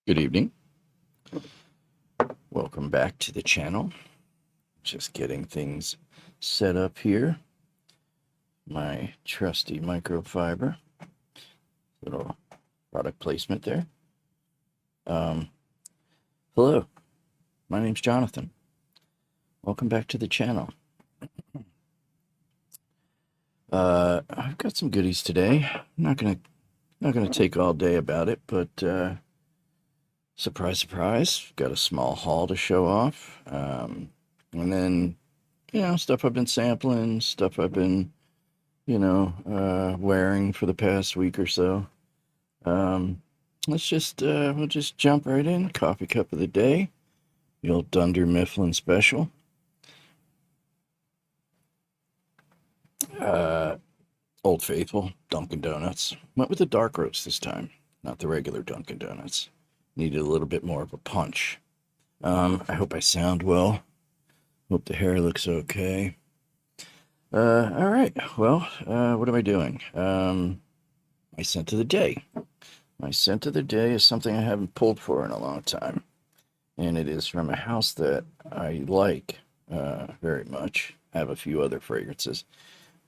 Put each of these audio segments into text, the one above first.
Good evening. Welcome back to the channel. Just getting things set up here. My trusty microfiber. Little product placement there. Hello, my name's Jonathan. Welcome back to the channel. I've got some goodies today. I'm not gonna take all day about it, but surprise, surprise, got a small haul to show off. And then, stuff I've been sampling, stuff I've been, wearing for the past week or so. We'll just jump right in. Coffee cup of the day, the old Dunder Mifflin special. Old Faithful, Dunkin' Donuts. Went with the dark roast this time, not the regular Dunkin' Donuts. Needed a little bit more of a punch. I hope I sound well. Hope the hair looks okay. All right. Well, what am I doing? My scent of the day. My scent of the day is something I haven't pulled for in a long time, and it is from a house that I like very much. I have a few other fragrances.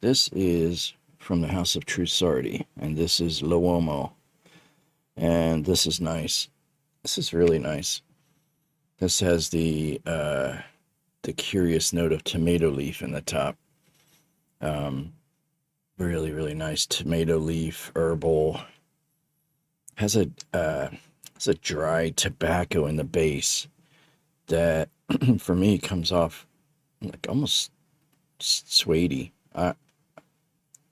This is from the House of Trussardi, and this is L'Uomo, and this is nice. This is really nice. This has the curious note of tomato leaf in the top. Really, really nice tomato leaf, herbal. Has a dry tobacco in the base that, for me, comes off like almost suede-y.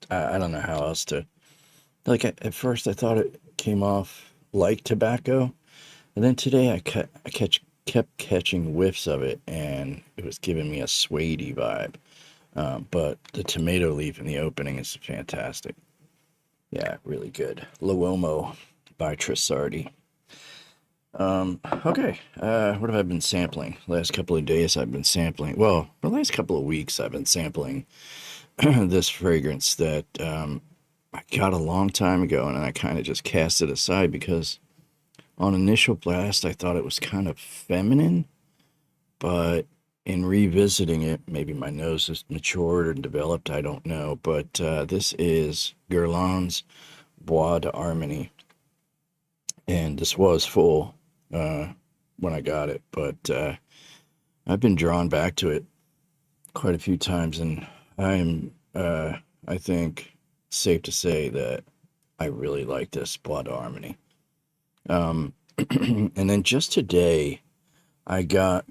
I don't know how else to. Like at first, I thought it came off like tobacco, and then today I kept catching whiffs of it, and it was giving me a suede vibe. But the tomato leaf in the opening is fantastic. Yeah, really good. L'Uomo by Trussardi. Okay. What have I been sampling? Last couple of days I've been sampling. Well, the last couple of weeks I've been sampling this fragrance that I got a long time ago, and I kind of just cast it aside because on initial blast I thought it was kind of feminine, but in revisiting it, maybe my nose has matured or developed, I don't know. But this is Guerlain's Bois d'Harmonie, and this was full when I got it, but I've been drawn back to it quite a few times, and I think, safe to say that I really like this Bois d'Harmonie. And then just today, I got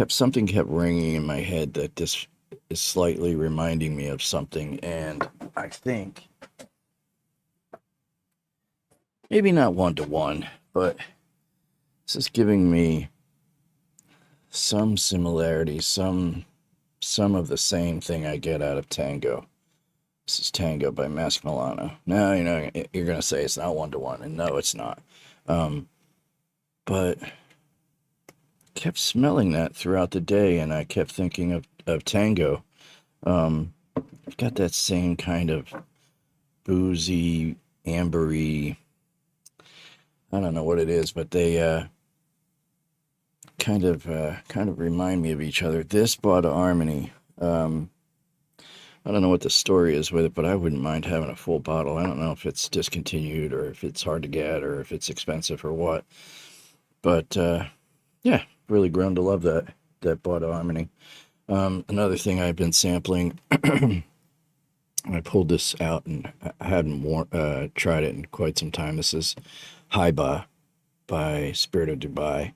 something kept ringing in my head that this is slightly reminding me of something, and I think maybe not one to one, but this is giving me some similarity, some of the same thing I get out of Tango. This is Tango by Mask Milano. Now, you're gonna say it's not one to one, and no, it's not. But kept smelling that throughout the day, and I kept thinking of Tango. Got that same kind of boozy, ambery. I don't know what it is, but they kind of remind me of each other. This Bois d'Harmonie. I don't know what the story is with it, but I wouldn't mind having a full bottle. I don't know if it's discontinued or if it's hard to get or if it's expensive or what. But yeah, really grown to love that Bois d'Harmonie. Another thing I've been sampling, I pulled this out and I hadn't tried it in quite some time. This is Haiba by Spirit of Dubai,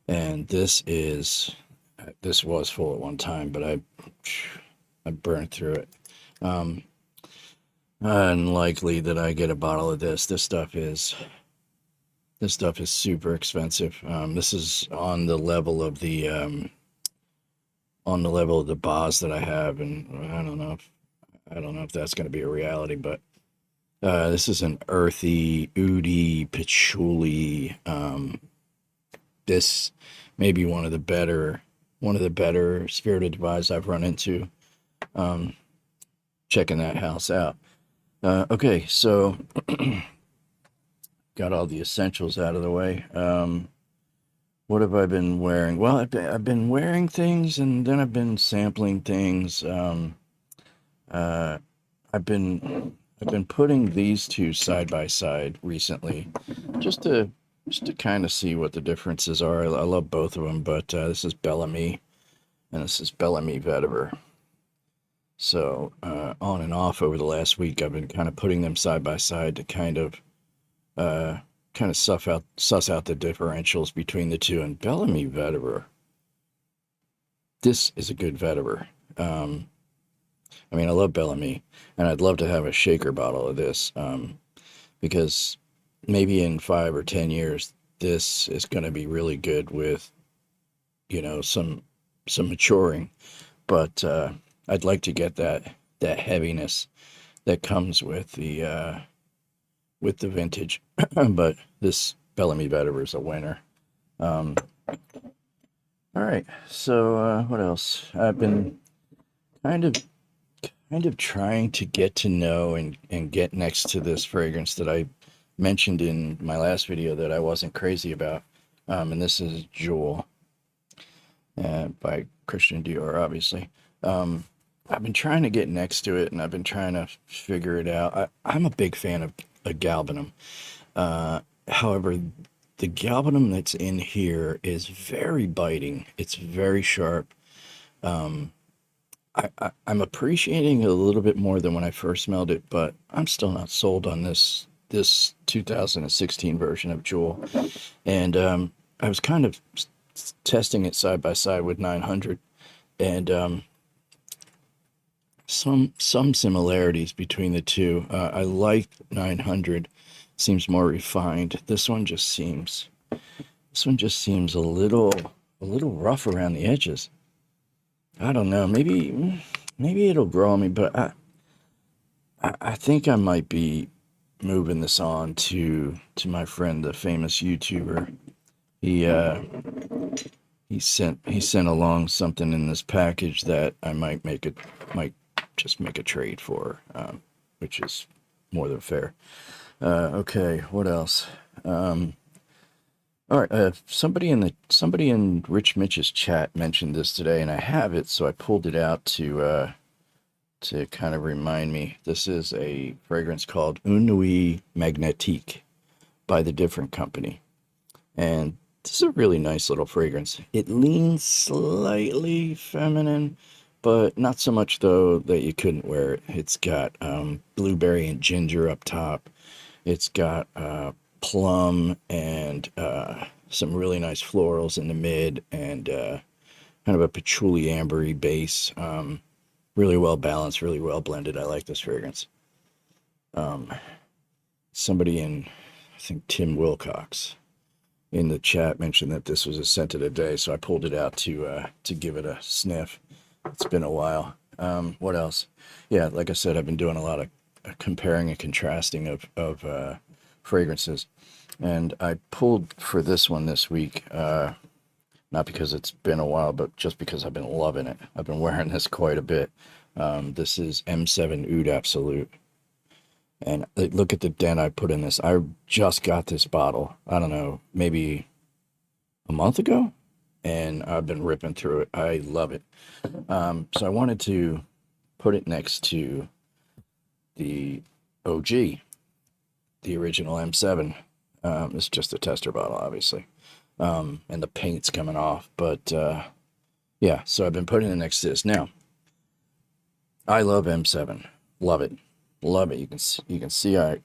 and this was full at one time, but I burned through it. Unlikely that I get a bottle of this. This stuff is super expensive. This is on the level of the Boz that I have, and I don't know if that's going to be a reality, but this is an earthy, oody, patchouli. This may be one of the better spirited Dubais I've run into. Checking that house out. Okay, so got all the essentials out of the way. What have I been wearing? Well, I've been wearing things, and then I've been sampling things. Uh, I've been putting these two side by side recently, just to just to kind of see what the differences are. I love both of them, but this is Bellamy and this is Bellamy Vetiver. So on and off over the last week, I've been kind of putting them side by side to uh, kind of suss out the differentials between the two. And Bellamy Vetiver, this is a good vetiver. Um, I mean, I love Bellamy, and I'd love to have a shaker bottle of this, because maybe in 5 or 10 years, this is going to be really good with some maturing. But I'd like to get that heaviness that comes with the vintage. But this Bellamy vetiver is a winner. Um, all right, so what else? I've been kind of trying to get to know and get next to this fragrance that I mentioned in my last video that I wasn't crazy about. And this is Jewel by Christian Dior, obviously. I've been trying to get next to it, and I've been trying to figure it out. I'm a big fan of a galbanum. However, the galbanum that's in here is very biting. It's very sharp. Um, I'm appreciating it a little bit more than when I first smelled it, but I'm still not sold on this 2016 version of Jewel. And I was kind of testing it side by side with 900, and some similarities between the two. I like 900; seems more refined. This one just seems a little rough around the edges. I don't know. Maybe it'll grow on me, but I think I might be moving this on to my friend, the famous YouTuber. He uh he sent along something in this package that I might just make a trade for, which is more than fair. Okay, what else? Um, all right, somebody in Rich Mitch's chat mentioned this today, and I have it, so I pulled it out to kind of remind me. This is a fragrance called Une Nuit Magnétique by the Different Company, and this is a really nice little fragrance. It leans slightly feminine, but not so much though that you couldn't wear it. It's got blueberry and ginger up top. It's got plum and some really nice florals in the mid, and kind of a patchouli ambery base. Really well balanced, really well blended. I like this fragrance. Um, somebody in, I think Tim Wilcox in the chat mentioned that this was a scent of the day, so I pulled it out to give it a sniff. It's been a while. What else? Yeah, like I said, I've been doing a lot of comparing and contrasting of fragrances, and I pulled for this one this week. Not because it's been a while, but just because I've been loving it. I've been wearing this quite a bit. This is M7 Oud Absolute. And look at the dent I put in this. I just got this bottle, I don't know, maybe a month ago, and I've been ripping through it. I love it. So I wanted to put it next to the OG, the original M7. It's just a tester bottle, obviously. And the paint's coming off. But yeah, so I've been putting it next to this. Now, I love M7. Love it. Love it. You can see I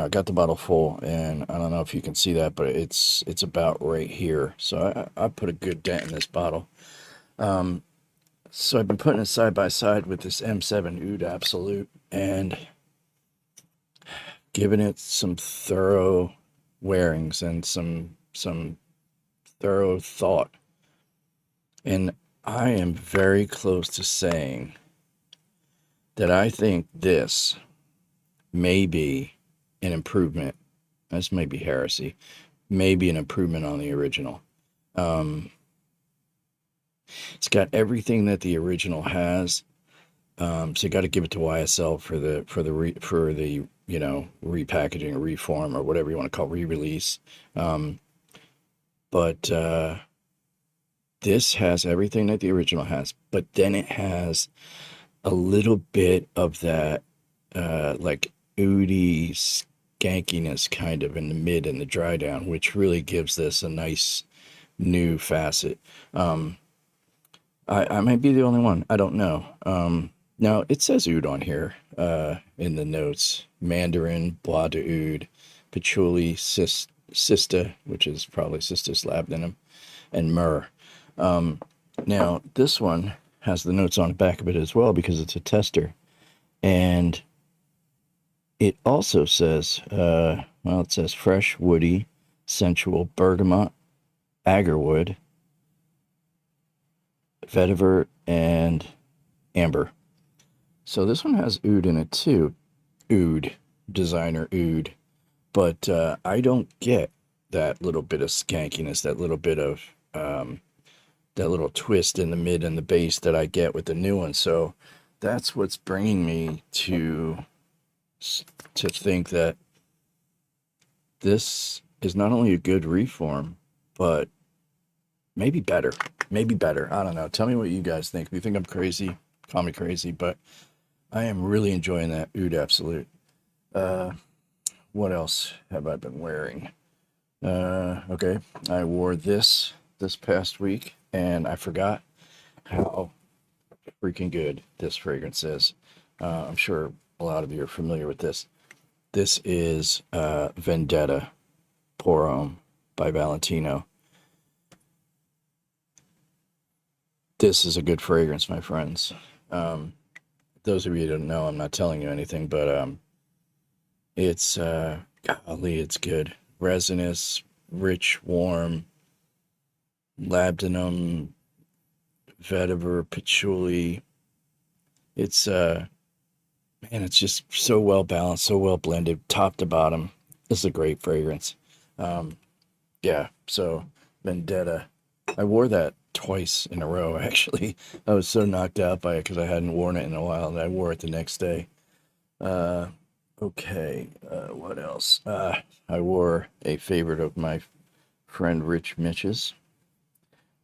got the bottle full, and I don't know if you can see that, but it's about right here. So I put a good dent in this bottle. So I've been putting it side by side with this M7 Oud Absolute and giving it some thorough wearings and some thorough thought. And I am very close to saying that I think this may be an improvement. This may be heresy. Maybe an improvement on the original. It's got everything that the original has. So you got to give it to YSL for the repackaging or reform or whatever you want to call re-release. Um, but this has everything that the original has, but then it has a little bit of that like oody skankiness kind of in the mid and the dry down, which really gives this a nice new facet. Um, I might be the only one. I don't know. Now it says oud on here in the notes: mandarin, bois de oud, patchouli, sista, which is probably cistus labdanum, and myrrh. Um, Now this one has the notes on the back of it as well because it's a tester, and it also says, it says fresh, woody, sensual, bergamot, agarwood, vetiver, and amber. So this one has oud in it too. Oud, designer oud. But I don't get that little bit of skankiness, that little bit of that little twist in the mid and the bass that I get with the new one. So that's what's bringing me to think that this is not only a good reform, but maybe better. Maybe better. I don't know. Tell me what you guys think. If you think I'm crazy, call me crazy, but I am really enjoying that Oud Absolute. Uh, what else have I been wearing? Okay, I wore this past week, and I forgot how freaking good this fragrance is. I'm sure a lot of you are familiar with this. This is Vendetta Pour Homme by Valentino. This is a good fragrance, my friends. Those of you who don't know, I'm not telling you anything, but it's golly, it's good. Resinous, rich, warm, labdanum, vetiver, patchouli. It's man, it's just so well balanced, so well blended, top to bottom. This is a great fragrance. Um, yeah, so Vendetta. I wore that twice in a row, actually. I was so knocked out by it because I hadn't worn it in a while, and I wore it the next day. Uh, okay, what else? I wore a favorite of my friend Rich Mitch's,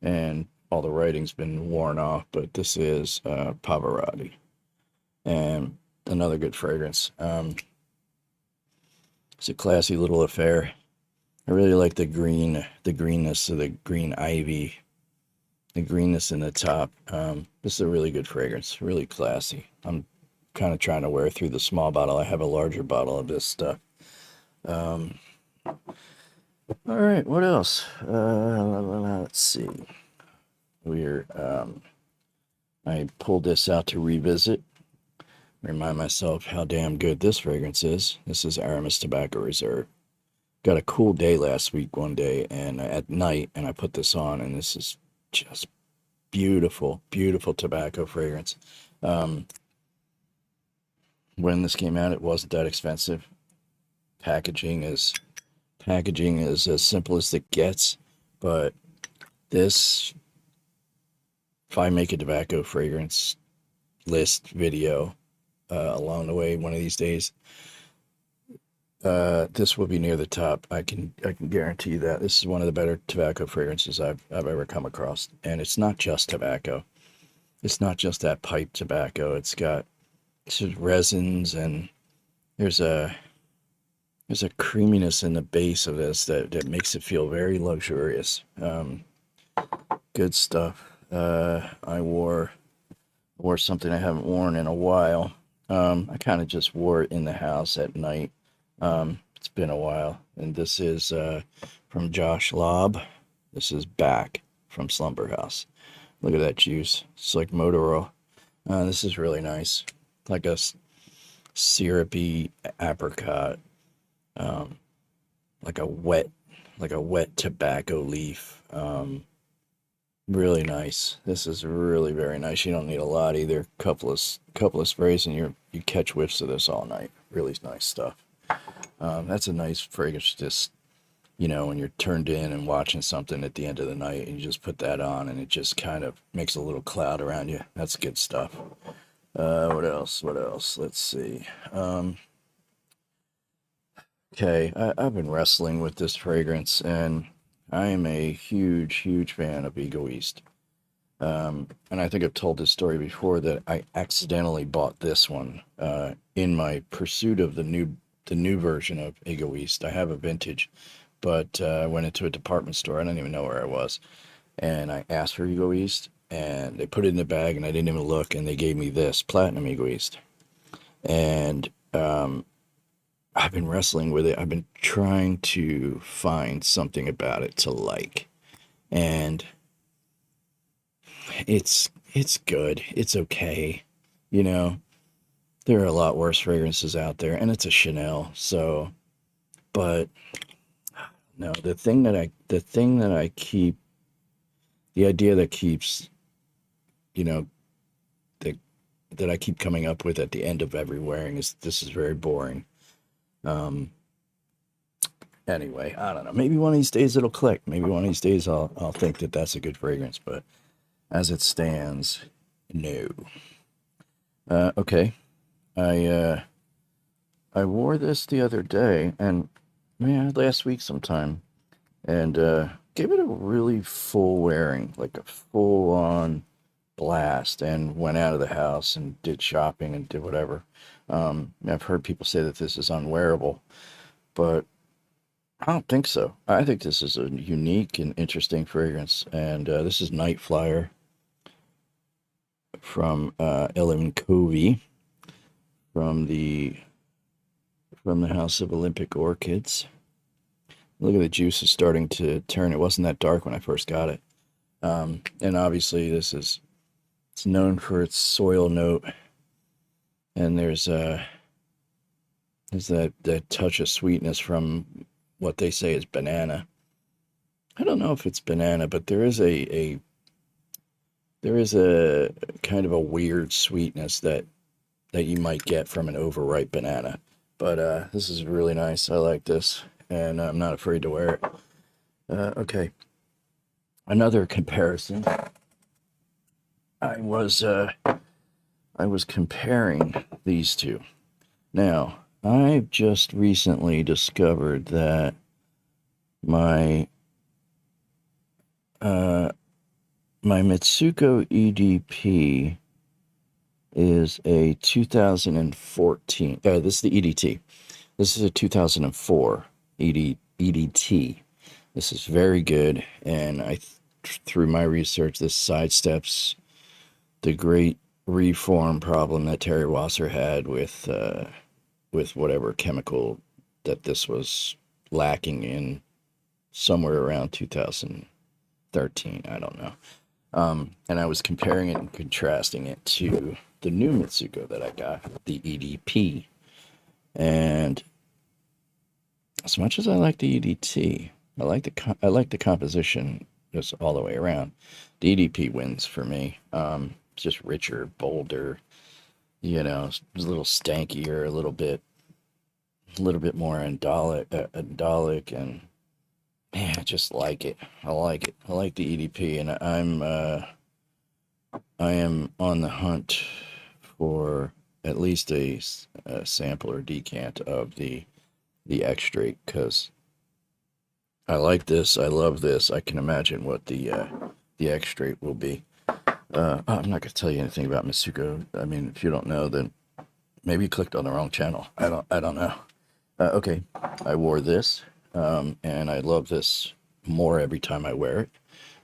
and all the writing's been worn off, but this is Pavarotti, and another good fragrance. It's a classy little affair. I really like the greenness of the green ivy, the greenness in the top. This is a really good fragrance, really classy. I'm kind of trying to wear through the small bottle. I have a larger bottle of this stuff. Um, all right, what else? Let's see. I pulled this out to revisit, remind myself how damn good this fragrance is. This is Aramis Tobacco Reserve. Got a cool day last week, one day, and at night, and I put this on, and this is just beautiful, beautiful tobacco fragrance. Um, when this came out, it wasn't that expensive. Packaging is as simple as it gets, but this, if I make a tobacco fragrance list video along the way one of these days, this will be near the top. I can guarantee you that. This is one of the better tobacco fragrances I've ever come across, and it's not just tobacco. It's not just that pipe tobacco. It's got resins, and there's a creaminess in the base of this that makes it feel very luxurious. Good stuff. I wore something I haven't worn in a while. I kind of just wore it in the house at night. It's been a while, and this is from Josh Lobb. This is Back from Slumber House. Look at that juice. It's like motor oil. This is really nice, like a syrupy apricot, um, like a wet tobacco leaf. Really nice. This is really very nice. You don't need a lot either. Couple of sprays, and you catch whiffs of this all night. Really nice stuff. That's a nice fragrance. Just when you're turned in and watching something at the end of the night, and you just put that on, and it just kind of makes a little cloud around you. That's good stuff. What else? Let's see. Okay, I've been wrestling with this fragrance, and I am a huge, huge fan of Ego East. And I think I've told this story before that I accidentally bought this one in my pursuit of the new version of Ego East. I have a vintage, but I went into a department store. I don't even know where I was, and I asked for Ego East, and they put it in the bag, and I didn't even look, and they gave me this Platinum Ego East, and I've been wrestling with it. I've been trying to find something about it to like, and it's good. It's okay. You know, there are a lot worse fragrances out there, and it's a Chanel. So, but no, the thing that I keep, the idea that keeps, you know, that that I keep coming up with at the end of every wearing is this is very boring. Um, anyway, I don't know. Maybe one of these days it'll click. Maybe one of these days I'll think that that's a good fragrance. But as it stands, no. Okay. I I wore this the other day, and yeah, last week sometime, and gave it a really full wearing, like a full on blast, and went out of the house and did shopping and did whatever. I've heard people say that this is unwearable, but I don't think so. I think this is a unique and interesting fragrance, and this is Night Flyer from Ellen Covey from the House of Olympic Orchids. Look at the juice is starting to turn. It wasn't that dark when I first got it. And obviously it's known for its soil note, and there's that touch of sweetness from what they say is banana. I don't know if it's banana, but there is a kind of a weird sweetness that you might get from an overripe banana. But this is really nice. I like this, and I'm not afraid to wear it. Okay, another comparison. I was uh, I was comparing these two. Now, I've just recently discovered that my uh, my Mitsuko EDP is a 2014. This is the EDT. This is a 2004 EDT. This is very good, and through my research, this sidesteps the great reform problem that Terry Wasser had with whatever chemical that this was lacking in somewhere around 2013. I don't know. And I was comparing it and contrasting it to the new Mitsuko that I got, the EDP. And as much as I like the EDT, I like the composition just all the way around. The EDP wins for me. It's just richer, bolder, it's a little stankier, a little bit more andolic, and man, I just like it. I like it. I like the EDP, and I am on the hunt for at least a sample or decant of the extrait, because I like this. I love this. I can imagine what the extrait will be. I'm not gonna tell you anything about Mitsuko. I mean, if you don't know, then maybe you clicked on the wrong channel. I don't know. Okay, I wore this, and I love this more every time I wear it.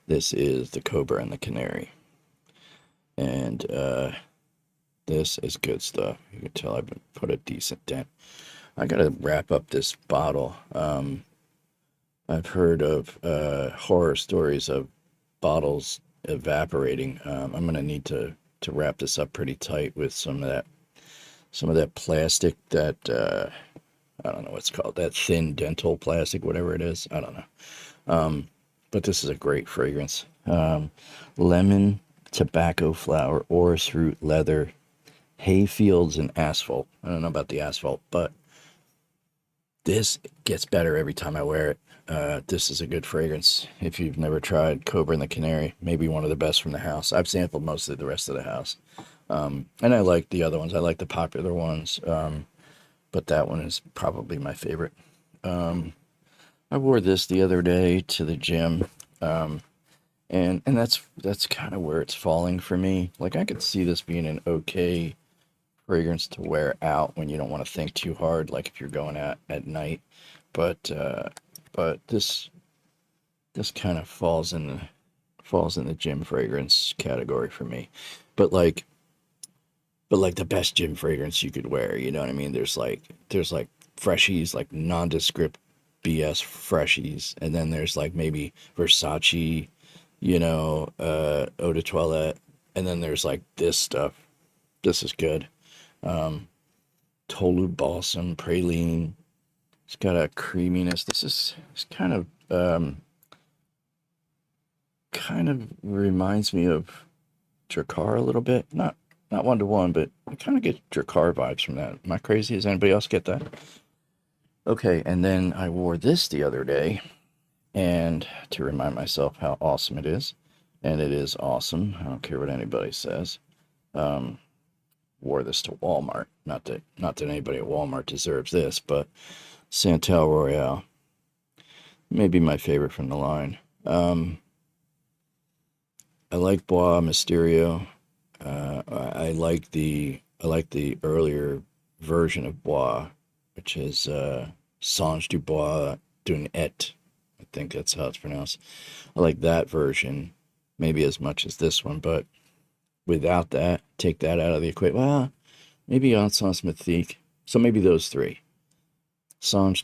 This is the Cobra and the Canary, and this is good stuff. You can tell I've put a decent dent. I gotta wrap up this bottle. I've heard of horror stories of bottles evaporating. I'm gonna need to wrap this up pretty tight with some of that plastic that I don't know what's called, that thin dental plastic, whatever it is. I don't know. But this is a great fragrance. Lemon, tobacco flower, orris root, leather, hay fields, and asphalt. I don't know about the asphalt, but this gets better every time I wear it. This is a good fragrance. If you've never tried Cobra and the Canary, maybe one of the best from the house. I've sampled most of the rest of the house. And I like the other ones. I like the popular ones. But that one is probably my favorite. I wore this the other day to the gym. Um, and that's kind of where it's falling for me. Like I could see this being an okay fragrance to wear out when you don't want to think too hard, like if you're going out at night. But this kind of falls in the gym fragrance category for me. But like but like the best gym fragrance you could wear, you know what I mean? There's like freshies, like nondescript BS freshies, and then there's like maybe Versace, eau de toilette, and then there's like this stuff. This is good. Um, Tolu Balsam Praline. It's got a creaminess. It's kind of reminds me of Drakkar a little bit. Not one to one, but I kind of get Drakkar vibes from that. Am I crazy? Does anybody else get that? Okay, and then I wore this the other day, and to remind myself how awesome it is, and it is awesome. I don't care what anybody says. Um, Wore this to Walmart. Not that anybody at Walmart deserves this, but Santal Royale, maybe my favorite from the line. I like Bois Mysterio. I like the earlier version of Bois, which is Sange du Bois d'une Et. I think that's how it's pronounced. I like that version, maybe as much as this one, but without that, take that out of the equation. Well, maybe Encens Mythique. So maybe those three: Sange,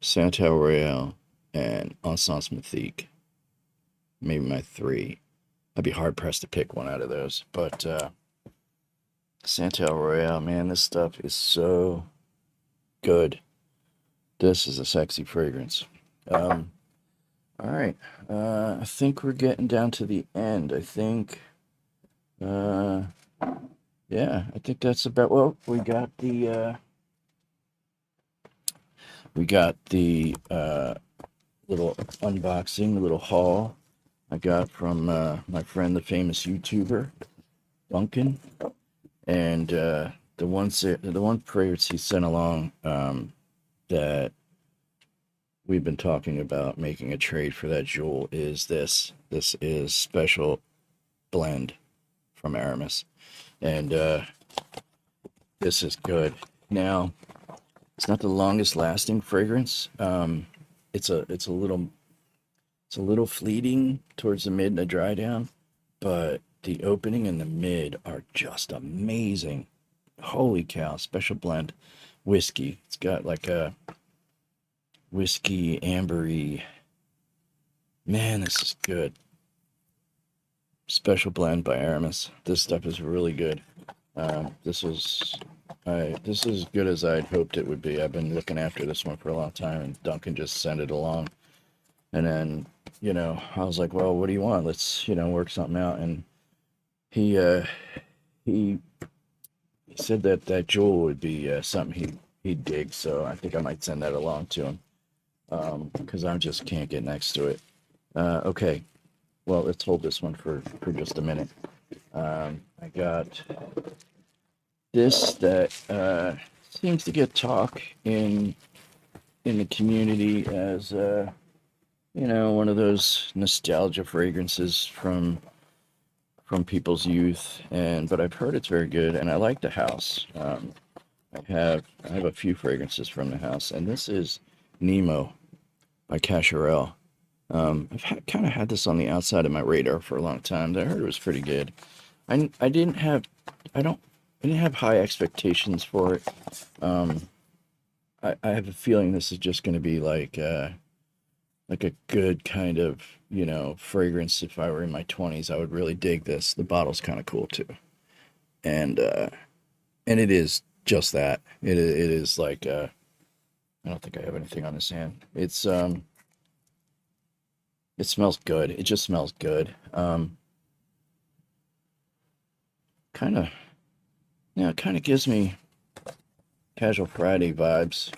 Santal Royale, and Encens Mythique. Maybe my three. I'd be hard pressed to pick one out of those. But Santal Royale, man, this stuff is so good. This is a sexy fragrance. Um, all right. I think we're getting down to the end. Uh, yeah, I think that's about. Well, we got the little unboxing, little haul I got from my friend, the famous YouTuber Duncan, and the one fragrance he sent along that we've been talking about making a trade for that jewel is this. This is Special Blend from Aramis, and this is good. Now, it's not the longest lasting fragrance. It's a little fleeting towards the mid and the dry down, but the opening and the mid are just amazing. Holy cow! Special Blend whiskey. It's got like a whiskey ambery. Man, this is good. Special Blend by Aramis. This stuff is really good. This is as good as I'd hoped it would be. I've been looking after this one for a long time, and Duncan just sent it along. And then, I was like, well, what do you want? Let's, work something out. And he he said that jewel would be something he'd dig. So I think I might send that along to him because I just can't get next to it. Okay, well, let's hold this one for just a minute. I got this that seems to get talk in the community as one of those nostalgia fragrances from people's youth, but I've heard it's very good, and I like the house. I have a few fragrances from the house, and this is Nemo by Cacharel. Kind of had this on the outside of my radar for a long time. I heard it was pretty good. I didn't have I don't I didn't have high expectations for it. Um, I have a feeling this is just going to be like a good kind of fragrance. If I were in my 20s, I would really dig this. The bottle's kind of cool too, and it is just that. It is like I don't think I have anything on this hand. It smells good. It just smells good. Kind of Yeah, it kind of gives me Casual Friday vibes.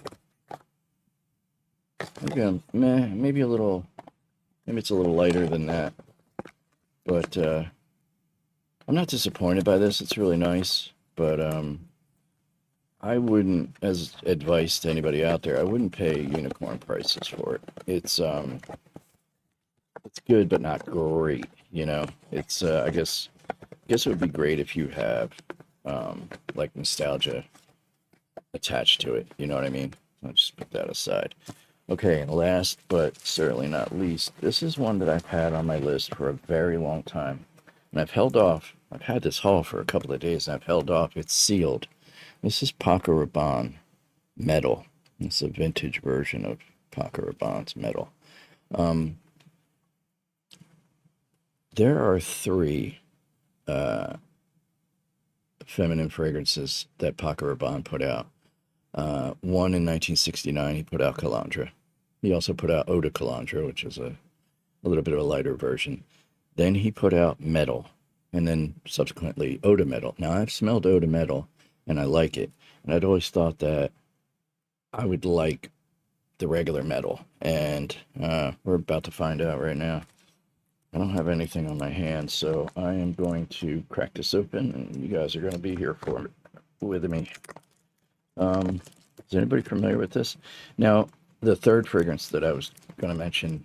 Maybe maybe a little, maybe it's a little lighter than that, but I'm not disappointed by this. It's really nice, but I wouldn't, as advice to anybody out there, I wouldn't pay unicorn prices for it. It's good, but not great. It's I guess it would be great if you have like nostalgia attached to it. You know what I mean? I'll just put that aside. Okay, and last but certainly not least, this is one that I've had on my list for a very long time. And I've held off. I've had this haul for a couple of days and I've held off. It's sealed. This is Paco Rabanne metal. It's a vintage version of Paco Rabanne's metal. Um, there are three uh, feminine fragrances that Paco Rabanne put out. One in 1969, he put out Calandra. He also put out Eau de Calandra, which is a little bit of a lighter version. Then he put out Metal, and then subsequently Eau de Metal. Now, I've smelled Eau de Metal, and I like it. And I'd always thought that I would like the regular Metal, and we're about to find out right now. I don't have anything on my hand, so I am going to crack this open, and you guys are going to be here with me. Is anybody familiar with this? Now, the third fragrance that I was going to mention,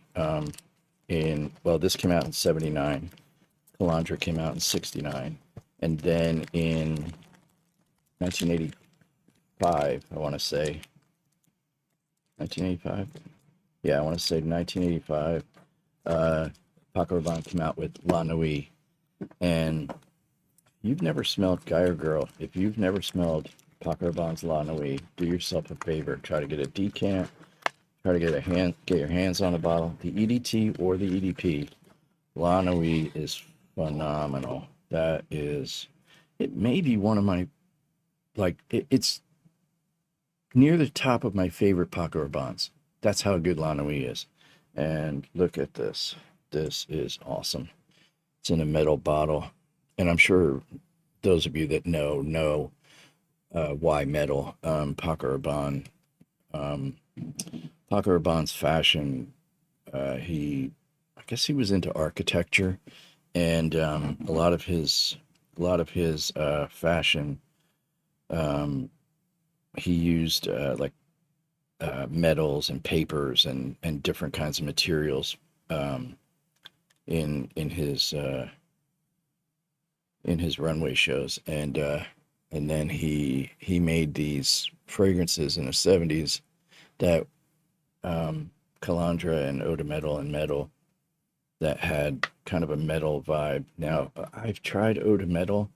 this came out in 79. Calandra came out in 69. And then in 1985, I want to say, 1985? Yeah, I want to say 1985, Paco Rabanne came out with La Nuit. And you've never smelled Guy or Girl. If you've never smelled Paco Rabanne's La Nuit, do yourself a favor. Try to get a decant. Try to get your hands on a bottle. The EDT or the EDP. La Nuit is phenomenal. It may be one of my, it's near the top of my favorite Paco Rabanne's. That's how good La Nuit is. And look at this. This is awesome. It's in a metal bottle. And I'm sure those of you that know why metal. Paco Rabanne. Paco Rabanne's fashion. I guess he was into architecture, and a lot of his fashion. He used metals and papers and different kinds of materials in his runway shows, and then he made these fragrances in the 70s that Calandra and Eau de Metal and Metal that had kind of a metal vibe. Now, I've tried Eau de Metal,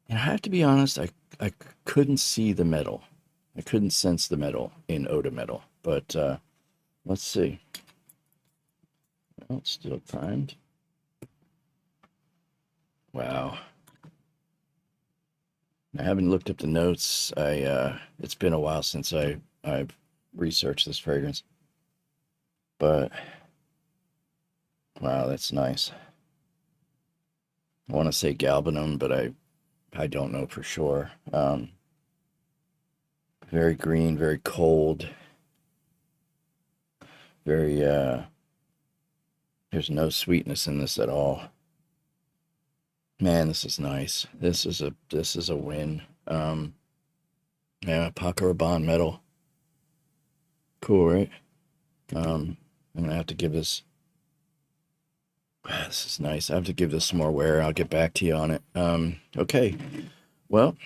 and I have to be honest, I couldn't see the metal. I couldn't sense the metal in Eau de Metal, but let's see. Well, it's still primed. Wow. I haven't looked up the notes. It's been a while since I've researched this fragrance, but wow, that's nice. I want to say galbanum, but I don't know for sure. Very green, very cold, very there's no sweetness in this at all. Man, this is nice. This is a win. Yeah, Paco Rabanne metal. Cool, right? I'm gonna have to give this. This is nice. I have to give this some more wear. I'll get back to you on it. Okay. Well,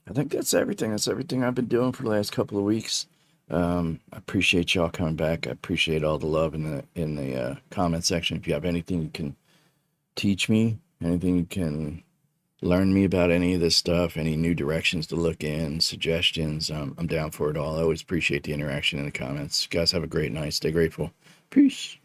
I think that's everything. That's everything I've been doing for the last couple of weeks. I appreciate y'all coming back. I appreciate all the love in the comment section. If you have anything you can teach me, anything you can learn me about any of this stuff, any new directions to look in, suggestions, I'm down for it all. I always appreciate the interaction in the comments. You guys have a great night. Stay grateful. Peace.